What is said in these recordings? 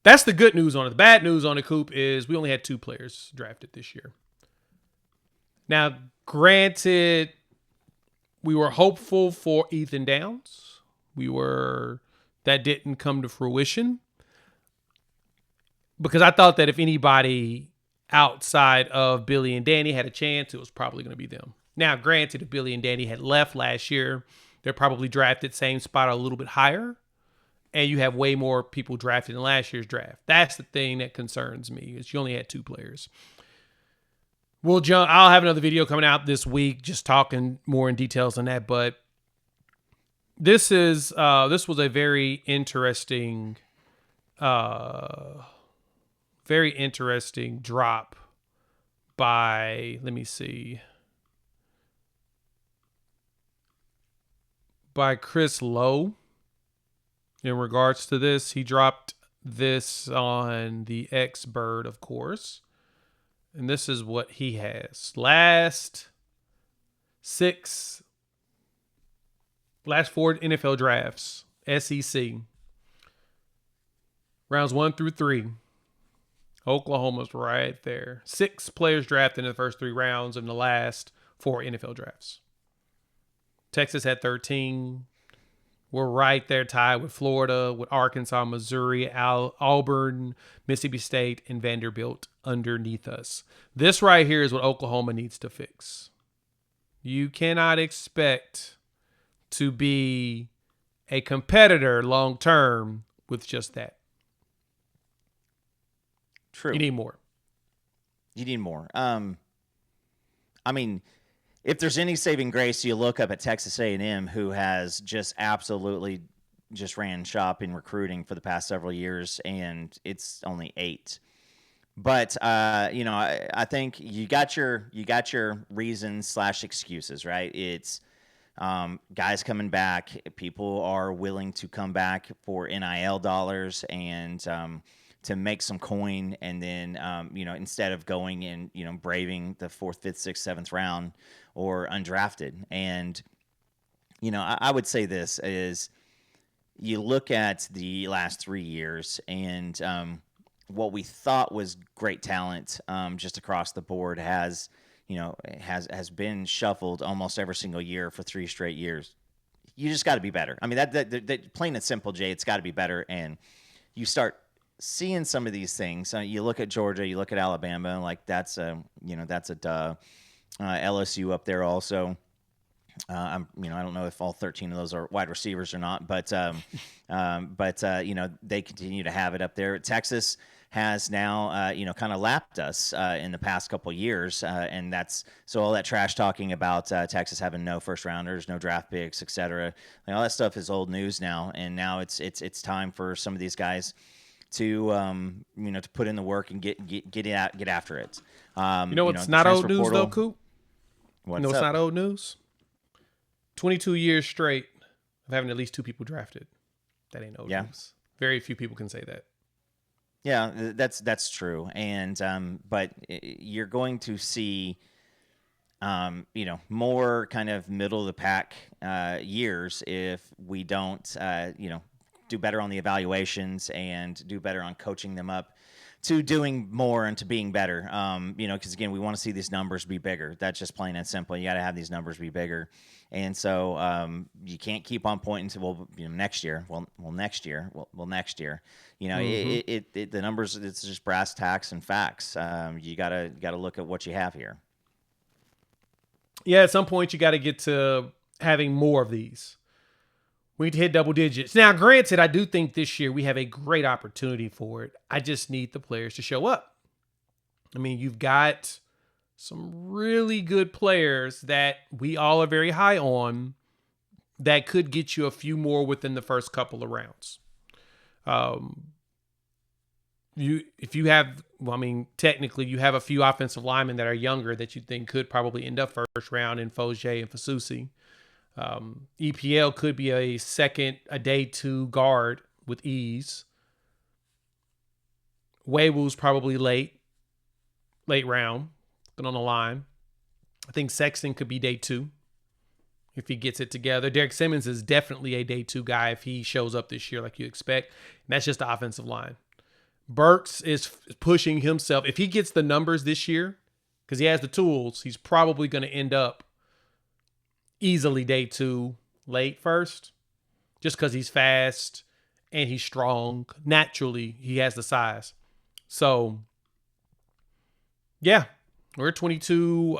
That's the good news on it. The bad news on the Coop is we only had 2 players drafted this year. Now, granted, we were hopeful for Ethan Downs. That didn't come to fruition. Because I thought that if anybody outside of Billy and Danny had a chance, it was probably going to be them. Now, granted, if Billy and Danny had left last year, they're probably drafted same spot or a little bit higher. And you have way more people drafted in last year's draft. That's the thing that concerns me, is you only had 2 players. I'll have another video coming out this week just talking more in details on that. But this was a very interesting drop by, by Chris Lowe. In regards to this, he dropped this on the X-Bird, of course. And this is what he has. Last 4 NFL drafts, SEC. Rounds 1 through 3. Oklahoma's right there. 6 players drafted in the first 3 rounds of the last 4 NFL drafts. Texas had 13. We're right there tied with Florida, with Arkansas, Missouri, Auburn, Mississippi State, and Vanderbilt underneath us. This right here is what Oklahoma needs to fix. You cannot expect to be a competitor long term with just that. True. You need more. I mean, if there's any saving grace, you look up at Texas A&M, who has just absolutely just ran shop in recruiting for the past several years, and it's only 8. But I think you got your reasons / excuses, right? It's guys coming back. People are willing to come back for NIL dollars and to make some coin, and then instead of going and braving the 4th, 5th, 6th, 7th round or undrafted. And I would say this is, you look at the last 3 years, and what we thought was great talent just across the board has been shuffled almost every single year for 3 straight years. You just got to be better. I mean, that plain and simple, Jay. It's got to be better, and you start seeing some of these things. You look at Georgia, you look at Alabama, like that's a duh. LSU up there also. I don't know if all 13 of those are wide receivers or not, but they continue to have it up there. Texas has now, kind of lapped us in the past couple of years, and that's so all that trash talking about Texas having no first rounders, no draft picks, etc. All that stuff is old news now, and now it's time for some of these guys to to put in the work and get after it. It's not old news though, Coop. It's not old news. 22 years straight of having at least 2 people drafted. That ain't old news. Very few people can say that. Yeah, that's true. And but you're going to see more kind of middle of the pack years if we don't do better on the evaluations and do better on coaching them up to doing more and to being better. Because again, we want to see these numbers be bigger. That's just plain and simple. You got to have these numbers be bigger. And so you can't keep on pointing to, next year. Well, next year. Well, next year. The numbers, it's just brass tacks and facts. You gotta look at what you have here. Yeah, at some point you got to get to having more of these. We need to hit double digits. Now, granted, I do think this year we have a great opportunity for it. I just need the players to show up. I mean, you've got some really good players that we all are very high on that could get you a few more within the first couple of rounds. Technically you have a few offensive linemen that are younger that you think could probably end up first round in Fogier and Fasusi. EPL could be a day 2 guard with ease. Waywu's probably late round, but on the line. I think Sexton could be day 2 if he gets it together. Derek Simmons is definitely a day 2 guy if he shows up this year like you expect. And that's just the offensive line. Burks is pushing himself. If he gets the numbers this year, because he has the tools, he's probably going to end up easily day 2, late first, just because he's fast and he's strong. Naturally, he has the size. So, yeah, we're 22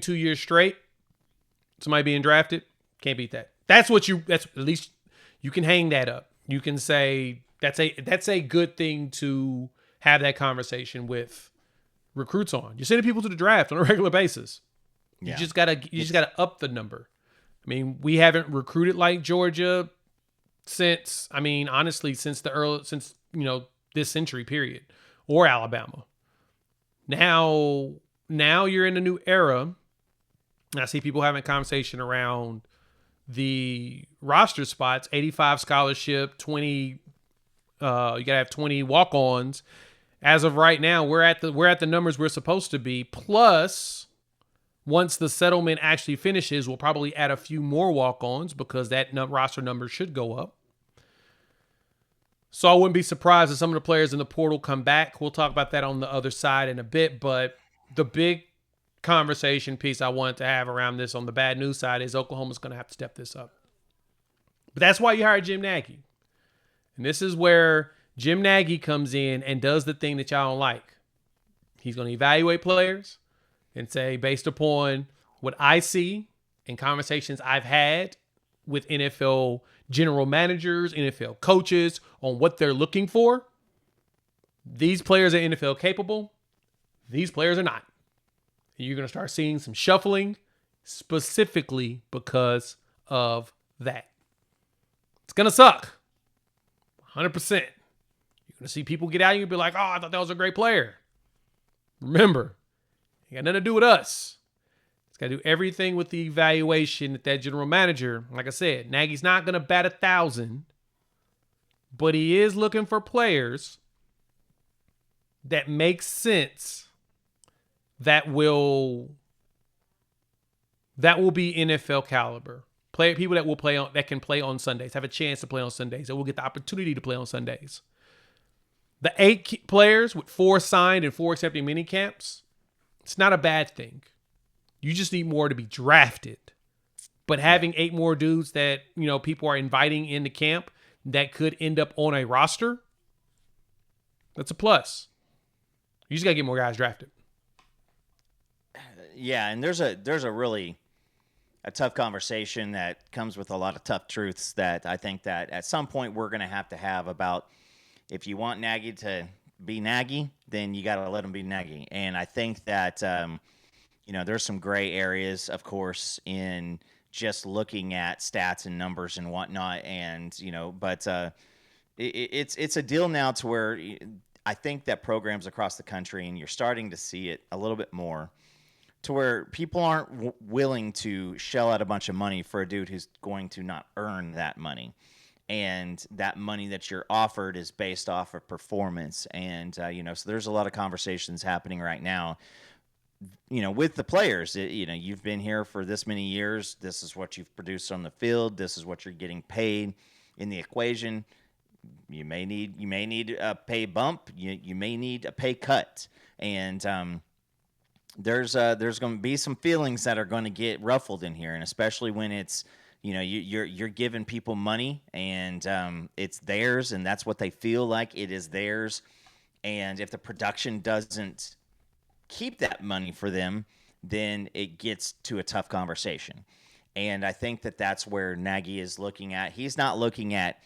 years straight. Somebody being drafted, can't beat that. That's at least you can hang that up. You can say that's a good thing to have that conversation with recruits on. You're sending people to the draft on a regular basis. You just gotta up the number. I mean, we haven't recruited like Georgia since this century period, or Alabama. Now you're in a new era. I see people having a conversation around the roster spots, 85 scholarship, 20, you gotta have 20 walk-ons. As of right now, we're at the numbers we're supposed to be. Plus, once the settlement actually finishes, we'll probably add a few more walk-ons because that roster number should go up. So I wouldn't be surprised if some of the players in the portal come back. We'll talk about that on the other side in a bit. But the big conversation piece I wanted to have around this on the bad news side is Oklahoma's going to have to step this up. But that's why you hired Jim Naggie. And this is where Jim Naggie comes in and does the thing that y'all don't like. He's going to evaluate players and say, based upon what I see and conversations I've had with NFL general managers, NFL coaches, on what they're looking for, these players are NFL capable. These players are not. And you're going to start seeing some shuffling specifically because of that. It's going to suck. 100%. You're going to see people get out and you'll be like, oh, I thought that was a great player. Remember, it got nothing to do with us. It's got to do everything with the evaluation that general manager, like I said, Nagy's not going to bat 1,000, but he is looking for players that make sense that will be NFL caliber. People that will play on, that can play on Sundays, have a chance to play on Sundays, that will get the opportunity to play on Sundays. The 8 players with 4 signed and 4 accepting mini camps, it's not a bad thing. You just need more to be drafted. But having 8 more dudes that, people are inviting into camp that could end up on a roster, that's a plus. You just got to get more guys drafted. Yeah, and there's a really a tough conversation that comes with a lot of tough truths that I think that at some point we're going to have about if you want Nagy to be Nagy, then you got to let him be Nagy. And I think that there's some gray areas, of course, in just looking at stats and numbers and whatnot. And, but it's a deal now to where I think that programs across the country, and you're starting to see it a little bit more, to where people aren't willing to shell out a bunch of money for a dude who's going to not earn that money. And that money that you're offered is based off of performance. And, so there's a lot of conversations happening right now, with the players. You've been here for this many years. This is what you've produced on the field. This is what you're getting paid in the equation. You may need a pay bump. You may need a pay cut. And, there's going to be some feelings that are going to get ruffled in here, and especially when it's, you're giving people money and it's theirs, and that's what they feel like it is theirs. And if the production doesn't keep that money for them, then it gets to a tough conversation. And I think that that's where Nagy is looking at. He's not looking at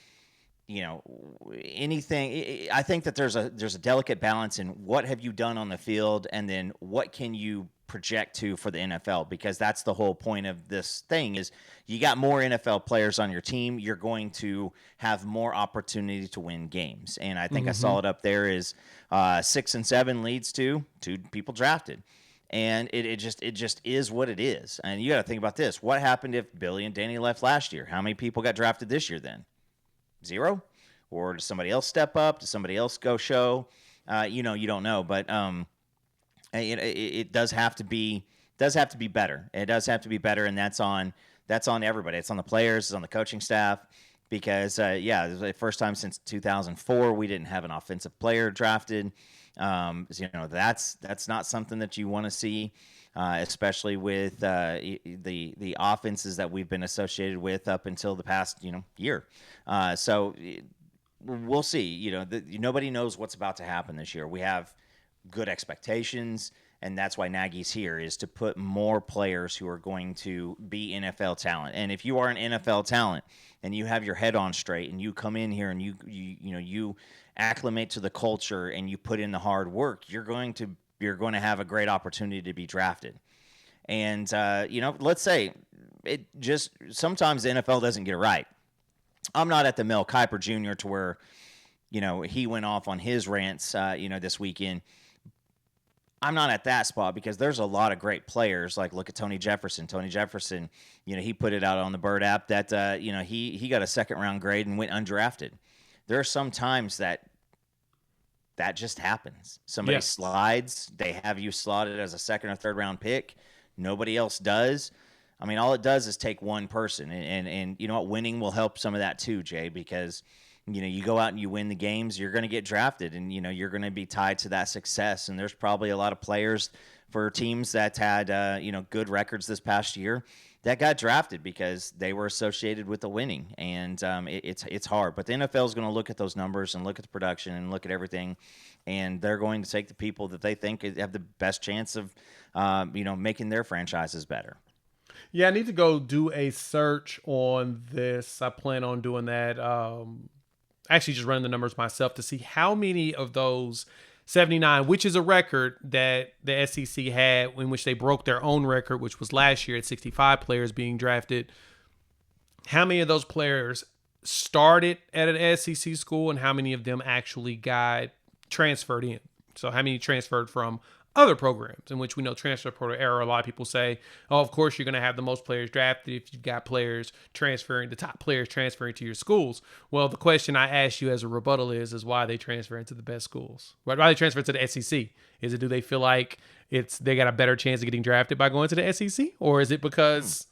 anything. I think that there's a delicate balance in what have you done on the field, and then what can you project to for the NFL, because that's the whole point of this thing is you got more NFL players on your team, you're going to have more opportunity to win games. And I think I saw it up there is 6 and 7 leads to 2 people drafted. And it just is what it is. And you got to think about this. What happened if Billy and Danny left last year? How many people got drafted this year then? 0? Or does somebody else step up? Does somebody else go show? You don't know, but it does have to be better. It does have to be better, and that's on everybody. It's on the players, it's on the coaching staff, because this was the first time since 2004 we didn't have an offensive player drafted. That's not something that you want to see, especially with the offenses that we've been associated with up until the past year. So we'll see. Nobody knows what's about to happen this year. We have good expectations, and that's why Nagy's here, is to put more players who are going to be NFL talent. And if you are an NFL talent and you have your head on straight and you come in here and you acclimate to the culture and you put in the hard work, you're going to have a great opportunity to be drafted. And let's say it just sometimes the NFL doesn't get it right. I'm not at the Mel Kiper Jr. to where he went off on his rants this weekend. I'm not at that spot, because there's a lot of great players. Like, look at Tony Jefferson. Tony Jefferson, he put it out on the Bird app that he got a second-round grade and went undrafted. There are some times that just happens. Somebody slides, they have you slotted as a second or third-round pick. Nobody else does. I mean, all it does is take one person, and you know what? Winning will help some of that too, Jay, because you go out and you win the games, you're going to get drafted, and you're going to be tied to that success. And there's probably a lot of players for teams that had good records this past year that got drafted because they were associated with the winning. And it's hard, but the NFL is going to look at those numbers and look at the production and look at everything, and they're going to take the people that they think have the best chance of making their franchises better. Yeah, I need to go do a search on this. I plan on doing that. Actually, just running the numbers myself to see how many of those 79, which is a record that the SEC had, in which they broke their own record, which was last year at 65 players being drafted. How many of those players started at an SEC school, and how many of them actually got transferred in? So how many transferred from other programs, in which we know transfer portal era, a lot of people say, oh, of course you're going to have the most players drafted if you've got players transferring, the top players transferring to your schools. Well, the question I ask you as a rebuttal is why they transfer into the best schools? Why they transfer to the SEC? Is it, do they feel like they got a better chance of getting drafted by going to the SEC? Or is it because,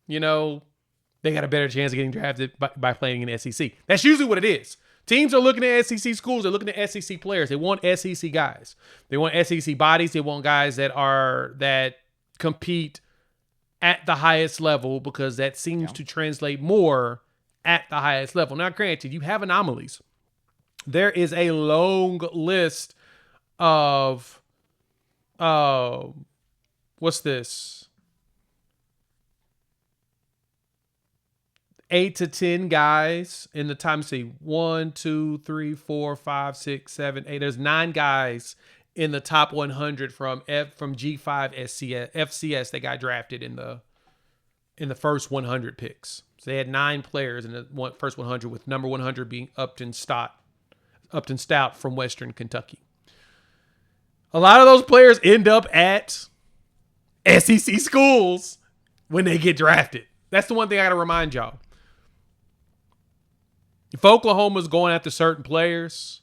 they got a better chance of getting drafted by playing in the SEC? That's usually what it is. Teams are looking at SEC schools. They're looking at SEC players. They want SEC guys. They want SEC bodies. They want guys that compete at the highest level, because that seems to translate more at the highest level. Now, granted, you have anomalies. There is a long list of what's this? 8 to 10 guys in the time. See, 1, 2, 3, 4, 5, 6, 7, 8. There's 9 guys in the top 100 from G5 FCS that got drafted in the first 100 picks. So they had 9 players in the first 100, with number 100 being Upton Stout from Western Kentucky. A lot of those players end up at SEC schools when they get drafted. That's the one thing I got to remind y'all. If Oklahoma's going after certain players,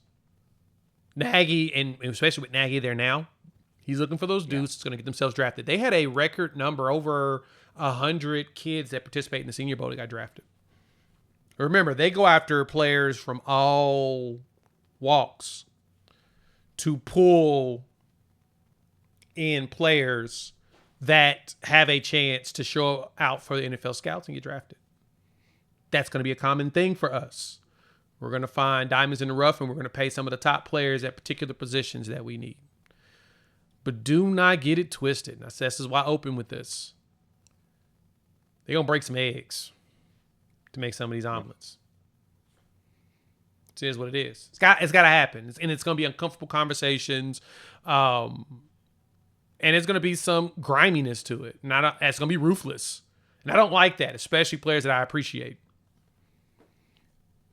Nagy, and especially with Nagy there now, he's looking for those dudes that's going to get themselves drafted. They had a record number, over 100 kids that participate in the Senior Bowl that got drafted. Remember, they go after players from all walks to pull in players that have a chance to show out for the NFL scouts and get drafted. That's going to be a common thing for us. We're going to find diamonds in the rough, and we're going to pay some of the top players at particular positions that we need. But do not get it twisted. Now, this is why I open with this. They're going to break some eggs to make some of these omelets. It is what it is. It's got to happen. And it's going to be uncomfortable conversations. And it's going to be some griminess to it. And it's going to be ruthless. And I don't like that, especially players that I appreciate.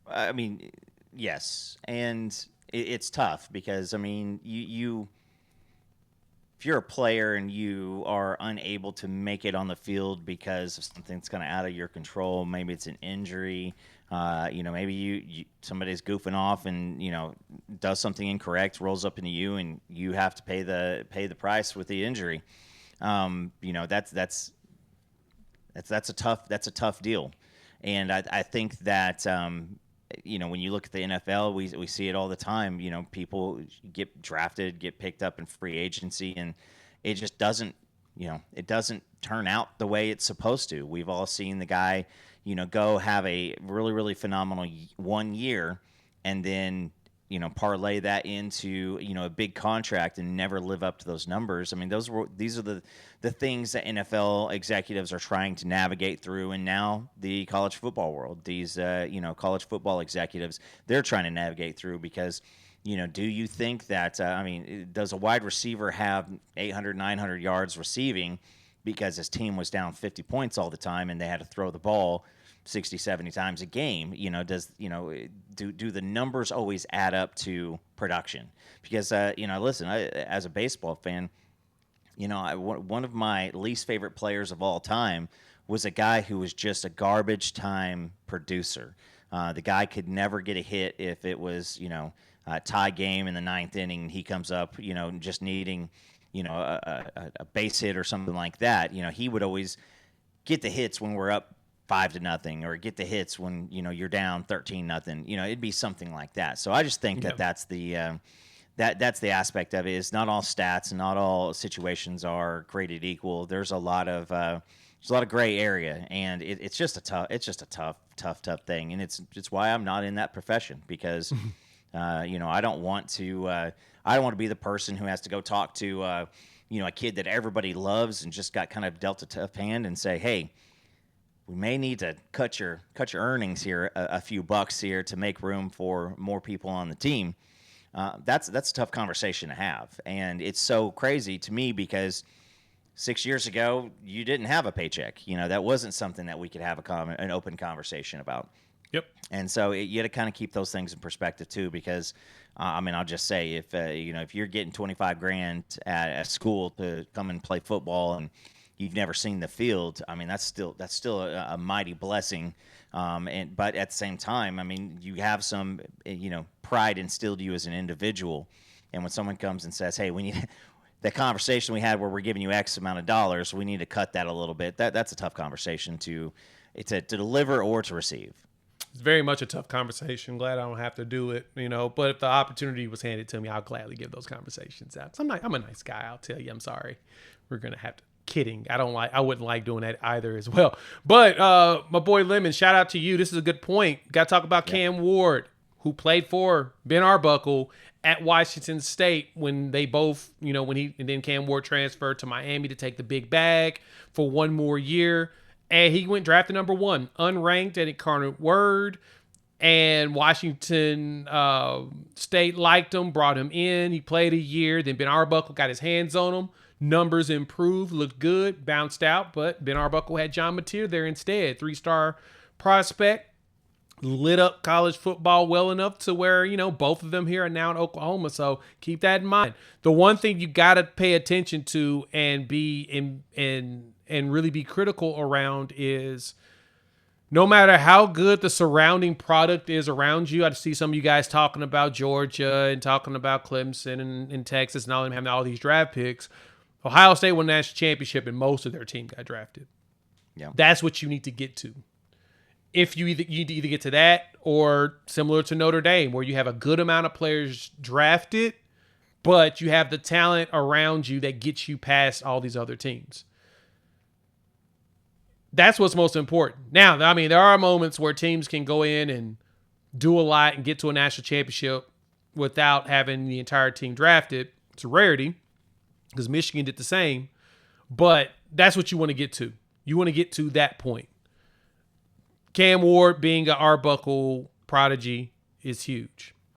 I mean, yes. And it's tough because, I mean, you if you're a player and you are unable to make it on the field because of something that's kind of out of your control, maybe it's an injury, maybe somebody's goofing off and, does something incorrect, rolls up into you, and you have to pay the price with the injury. That's a tough deal. And I think that, when you look at the NFL, we see it all the time. People get drafted, get picked up in free agency, and it just doesn't, it doesn't turn out the way it's supposed to. We've all seen the guy, go have a really, really phenomenal 1 year, and then parlay that into a big contract and never live up to those numbers. I mean, these are the things that NFL executives are trying to navigate through, and now the college football world, these college football executives, they're trying to navigate through because. Do you think that, does a wide receiver have 800, 900 yards receiving because his team was down 50 points all the time and they had to throw the ball 60, 70 times a game? Do the numbers always add up to production? Because, listen, as a baseball fan, one of my least favorite players of all time was a guy who was just a garbage time producer. The guy could never get a hit if it was, tie game in the ninth inning. He comes up, just needing, a base hit or something like that. He would always get the hits when we're up 5-0, or get the hits when you're down 13-0. It'd be something like that. So I just think that's the that's the aspect of it. Is not all stats and not all situations are created equal. There's a lot of gray area, and it's just a tough thing, and it's why I'm not in that profession, because. I don't want to be the person who has to go talk to, a kid that everybody loves and just got kind of dealt a tough hand and say, hey, we may need to cut your earnings here a few bucks here to make room for more people on the team. That's a tough conversation to have. And it's so crazy to me because 6 years ago, you didn't have a paycheck. That wasn't something that we could have an open conversation about. Yep. And so you got to kind of keep those things in perspective too, because I'll just say if you're getting $25,000 at a school to come and play football and you've never seen the field, that's still a mighty blessing. But at the same time, you have some pride instilled in you as an individual, and when someone comes and says, hey, we need the conversation we had where we're giving you X amount of dollars, we need to cut that a little bit. That's a tough conversation to deliver or to receive. It's very much a tough conversation. Glad I don't have to do it, But if the opportunity was handed to me, I'll gladly give those conversations out. I'm a nice guy. I'll tell you. I'm sorry. We're gonna have to. Kidding. I wouldn't like doing that either as well. But my boy Lemon, shout out to you. This is a good point. Got to talk about Cam Ward, who played for Ben Arbuckle at Washington State when they both, and then Cam Ward transferred to Miami to take the big bag for one more year. And he went drafted number 1, unranked at Incarnate Word. And Washington State liked him, brought him in. He played a year. Then Ben Arbuckle got his hands on him. Numbers improved, looked good, bounced out. But Ben Arbuckle had John Mateer there instead. 3-star prospect. Lit up college football well enough to where, both of them here are now in Oklahoma. So keep that in mind. The one thing you got to pay attention to and be and really be critical around is no matter how good the surrounding product is around you. I see some of you guys talking about Georgia and talking about Clemson and Texas and all them having all these draft picks. Ohio State won the national championship and most of their team got drafted. Yeah, that's what you need to get to. If you need to either get to that or similar to Notre Dame, where you have a good amount of players drafted, but you have the talent around you that gets you past all these other teams. That's what's most important. Now, there are moments where teams can go in and do a lot and get to a national championship without having the entire team drafted. It's a rarity because Michigan did the same, but that's what you want to get to. You want to get to that point. Cam Ward being an Arbuckle prodigy is huge.